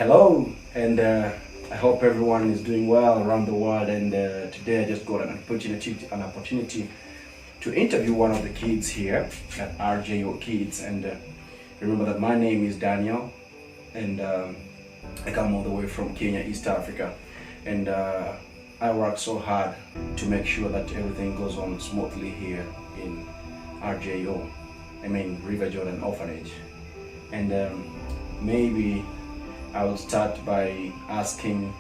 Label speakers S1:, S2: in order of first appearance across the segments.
S1: Hello, and I hope everyone is doing well around the world. And today I just got an opportunity to interview one of the kids here at RJO Kids. And remember that my name is Daniel, and I come all the way from Kenya, East Africa, and I work so hard to make sure that everything goes on smoothly here in RJO. I mean River Jordan Orphanage, and maybe I will start by asking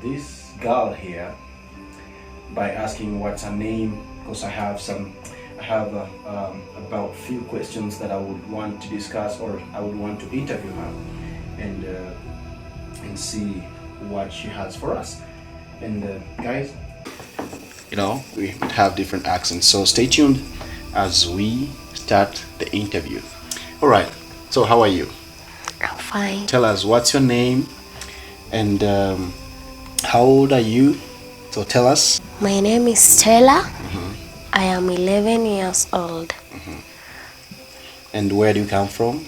S1: this girl here by asking what's her name, because I have about few questions that I would want to discuss, or I would want to interview her and see what she has for us. And guys, we have different accents, so stay tuned as we start the interview. All right. So how are you?
S2: I'm fine.
S1: Tell us what's your name and how old are you? So tell us.
S2: My name is Stella. I am 11 years old.
S1: And where do you come from?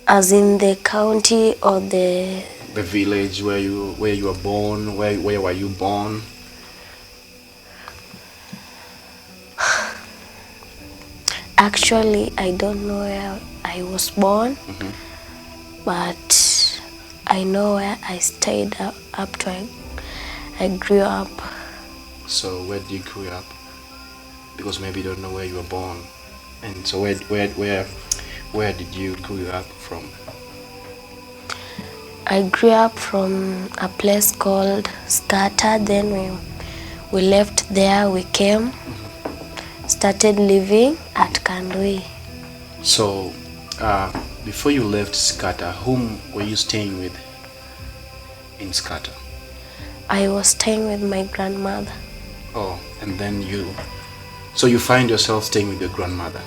S2: As in the county or the
S1: village where you were born. Where were you born?
S2: Actually, I don't know where I was born, but I know where I stayed up to I grew up.
S1: So where did you grow up? Because maybe you don't know where you were born. And so where did you grow up from?
S2: I grew up from a place called Scatter. Then we left there, we came, started living at Kandui.
S1: So before you left Scatter, whom were you staying with in Scatter?
S2: I was staying with my grandmother.
S1: Oh, and then so you find yourself staying with your grandmother?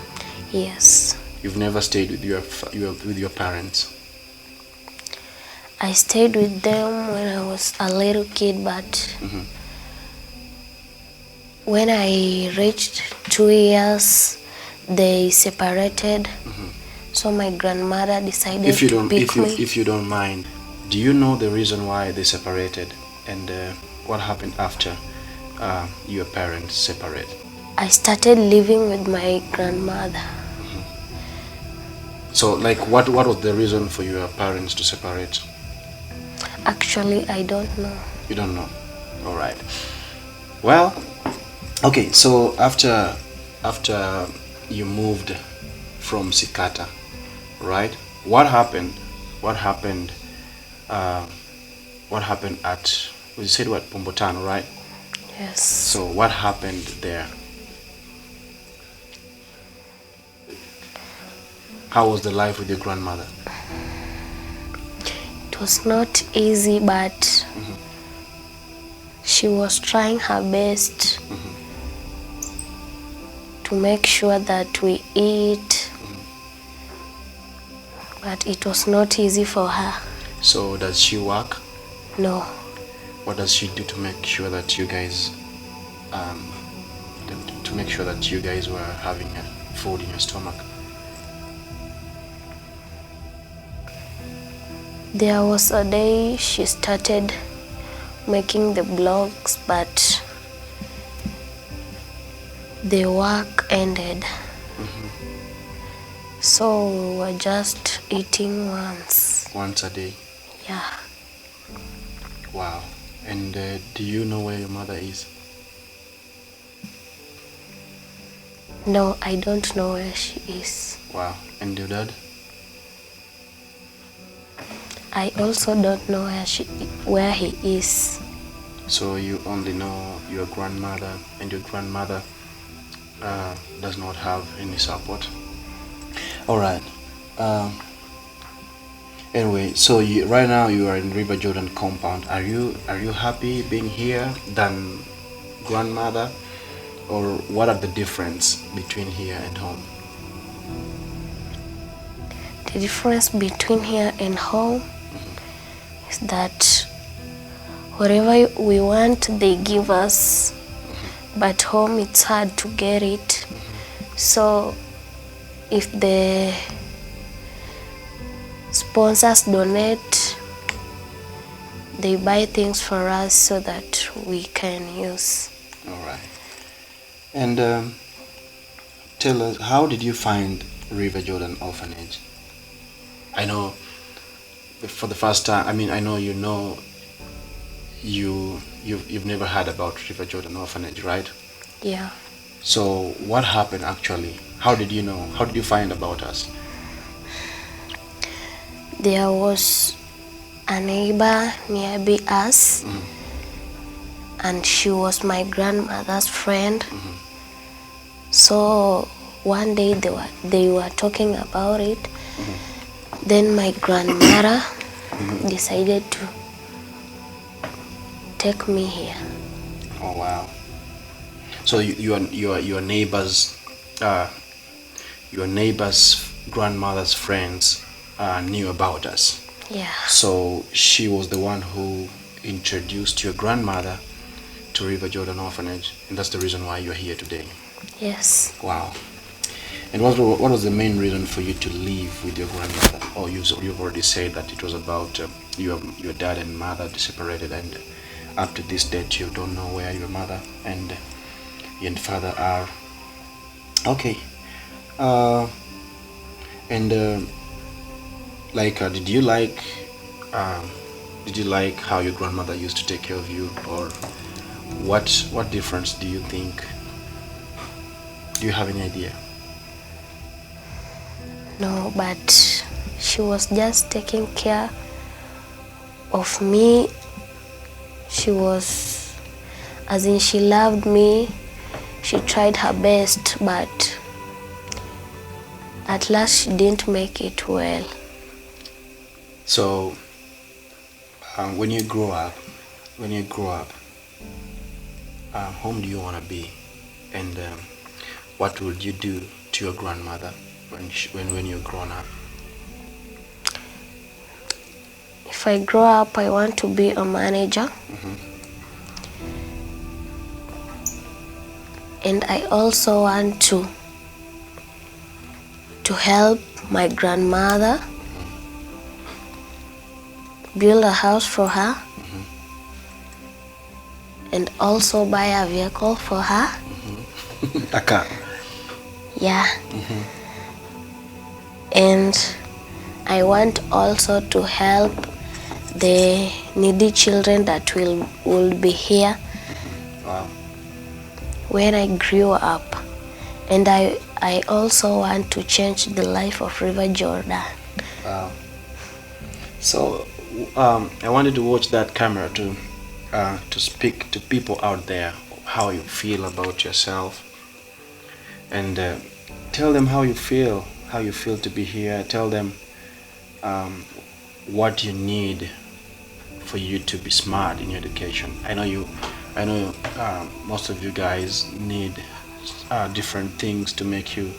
S2: Yes.
S1: You've never stayed with your parents?
S2: I stayed with them when I was a little kid, but when I reached 2 years, they separated. So my grandmother decided to pick me.
S1: If you don't mind, do you know the reason why they separated, and what happened after your parents separated?
S2: I started living with my grandmother.
S1: So, like, what was the reason for your parents to separate?
S2: Actually, I don't know.
S1: You don't know? All right. Well, okay. So after you moved from Sikata, right? What happened? What happened at? You said what, Pombotano, right?
S2: Yes.
S1: So what happened there? How was the life with your grandmother?
S2: It was not easy, but she was trying her best to make sure that we eat, but it was not easy for her.
S1: So does she work?
S2: No.
S1: What does she do to make sure that you guys were having food in your stomach?
S2: There was a day she started making the blogs, but the work ended. So we were just eating once.
S1: Once a day?
S2: Yeah.
S1: Wow. And do you know where your mother is?
S2: No, I don't know where she is.
S1: Wow. And your dad?
S2: I also don't know where he is.
S1: So you only know your grandmother, and your grandmother does not have any support. All right. Anyway, so right now you are in River Jordan compound. Are you happy being here than grandmother, or what are the difference between here and home?
S2: The difference between here and home is that whatever we want, they give us, but home it's hard to get it. So if the sponsors donate. They buy things for us so that we can use.
S3: All right. And tell us, how did you find River Jordan Orphanage? I know for the first time, I know you've never heard about River Jordan Orphanage, right?
S2: Yeah.
S3: So what happened actually? How did you know? How did you find about us?
S2: There was a neighbor nearby us, and she was my grandmother's friend. So one day they were talking about it. Then my grandmother decided to take me here.
S3: Oh wow! So your neighbors grandmother's friends knew about us.
S2: Yeah.
S3: So she was the one who introduced your grandmother to River Jordan Orphanage, and that's the reason why you're here today.
S2: Yes.
S3: Wow. And what was the main reason for you to live with your grandmother? Oh, you've already said that it was about your dad and mother separated, and up to this date you don't know where your mother and father are. Okay. Did you like how your grandmother used to take care of you, or what difference do you think? Do you have any idea?
S2: No, but she was just taking care of me. She was, as in, she loved me. She tried her best, but at last she didn't make it well.
S3: So when you grow up, whom do you want to be, and what would you do to your grandmother when you're grown up?
S2: If I grow up, I want to be a manager. And I also want to help my grandmother build a house for her, and also buy a vehicle for her.
S3: A car.
S2: Yeah. And I want also to help the needy children that will be here.
S3: Wow.
S2: When I grew up. And I also want to change the life of River Jordan.
S3: Wow. So I wanted to watch that camera to speak to people out there how you feel about yourself, and tell them how you feel to be here. Tell them what you need for you to be smart in your education. I know most of you guys need different things to make you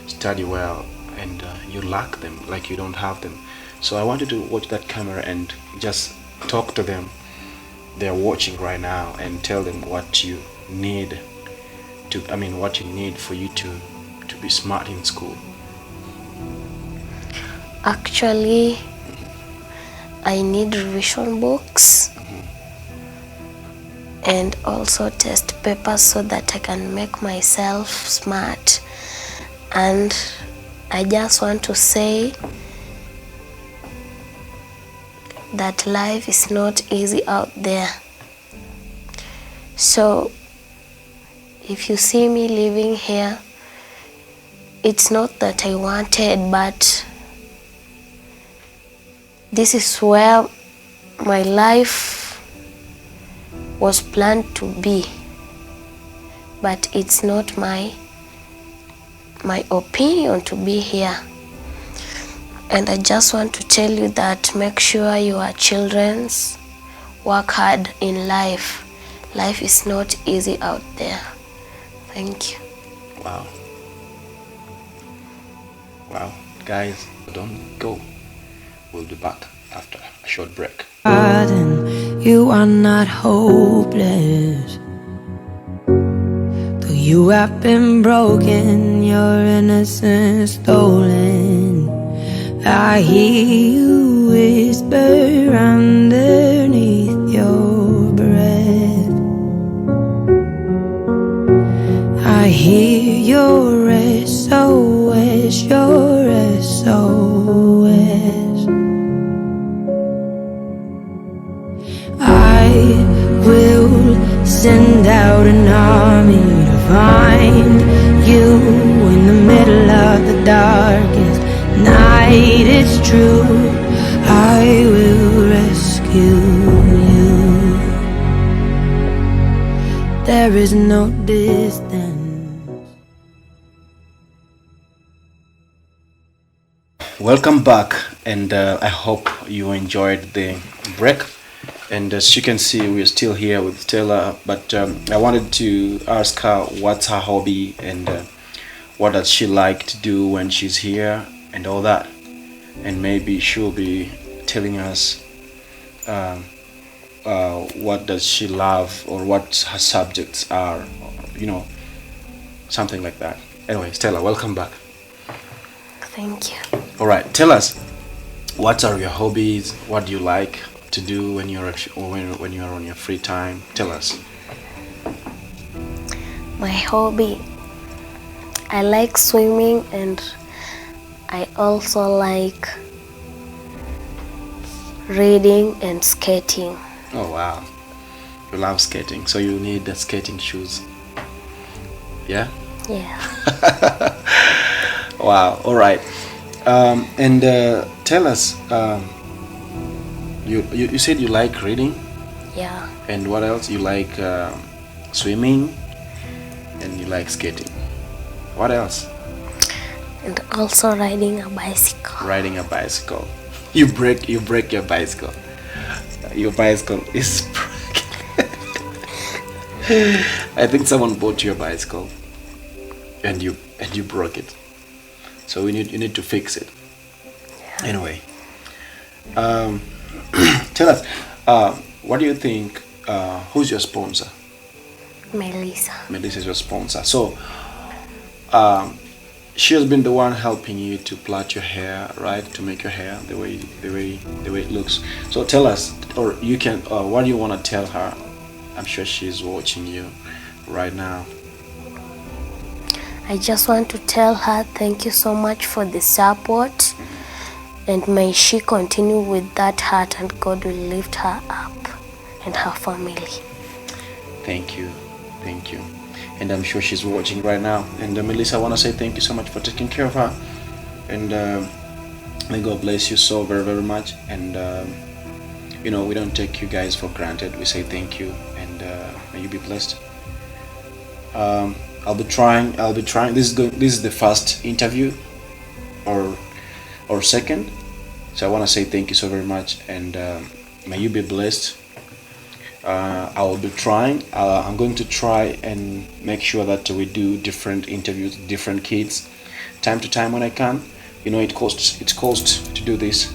S3: study well, and you lack them, like you don't have them. So I wanted to watch that camera and just talk to them. They're watching right now, and tell them what you need for you to be smart in school.
S2: Actually, I need revision books and also test papers so that I can make myself smart. And I just want to say that life is not easy out there. So if you see me living here, it's not that I wanted, but this is where my life was planned to be. But it's not my opinion to be here. And I just want to tell you that make sure your children work hard in life. Life is not easy out there. Thank you.
S3: Wow. Wow. Guys, don't go. We'll be back after a short break.
S4: You are not hopeless. Though you have been broken, your innocence stolen. I hear you whisper underneath your breath. I hear your SOS, your SOS. I will send out an army to find you in the middle of the darkest night. It's true, I will rescue you. There is no distance.
S3: Welcome back, and I hope you enjoyed the break. And as you can see, we're still here with Stella, but I wanted to ask her what's her hobby and what does she like to do when she's here and all that. And maybe she'll be telling us what does she love or what her subjects are, you know, something like that. Anyway, Stella, welcome back.
S2: Thank you.
S3: All right, tell us, what are your hobbies? What do you like to do when you're when you're on your free time? Tell us.
S2: My hobby, I like swimming, and I also like reading and skating.
S3: Oh wow, you love skating, so you need the skating shoes. Yeah.
S2: Yeah.
S3: Wow. All right. And tell us. You said you like reading,
S2: Yeah.
S3: and what else? You like swimming, and you like skating. What else?
S2: And also riding a bicycle.
S3: Riding a bicycle. You break your bicycle. Your bicycle is broken. I think someone bought your bicycle, and you broke it. So you need to fix it.
S2: Yeah.
S3: Anyway, tell us, what do you think? Who's your sponsor?
S2: Melissa.
S3: Melissa is your sponsor. So, she has been the one helping you to plait your hair, right? To make your hair the way it looks. So tell us, or you can. What do you want to tell her? I'm sure she's watching you right now.
S2: I just want to tell her thank you so much for the support, and may she continue with that heart, and God will lift her up and her family.
S3: Thank you. And I'm sure she's watching right now. And Melissa, I want to say thank you so much for taking care of her, and may God bless you so very, very much. And we don't take you guys for granted. We say thank you, and may you be blessed. I'll be trying. This is the first interview, or second. So I want to say thank you so very much, and may you be blessed. I will be trying. I'm going to try and make sure that we do different interviews, different kids, time to time when I can. It costs to do this.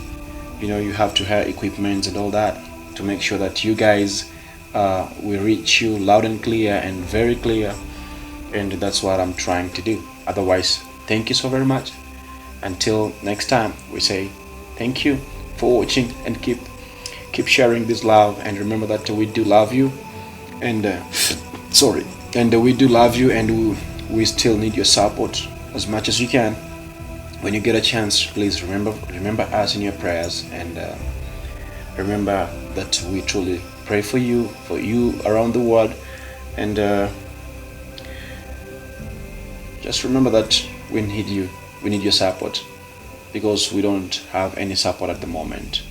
S3: You have to hire equipment and all that to make sure that you guys we reach you loud and clear and very clear. And that's what I'm trying to do. Otherwise, thank you so very much. Until next time, we say thank you for watching, and keep sharing this love. And remember that we do love you, and we do love you, and we still need your support as much as you can. When you get a chance, please remember us in your prayers, and remember that we truly pray for you around the world, and just remember that we need you. We need your support, because we don't have any support at the moment.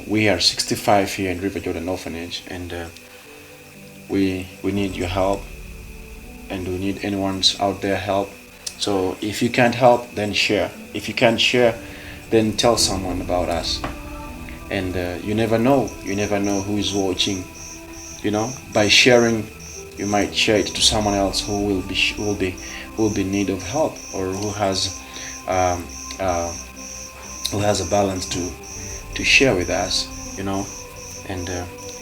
S3: We are 65 here in River Jordan Orphanage, and we need your help, and we need anyone's out there help. So if you can't help, then share. If you can't share, then tell someone about us. And you never know who is watching. By sharing, you might share it to someone else who will be in need of help, or who has a balance to share with us, and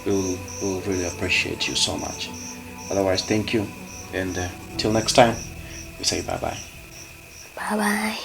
S3: we'll really appreciate you so much. Otherwise, thank you, and till next time, we say bye bye.
S2: Bye bye.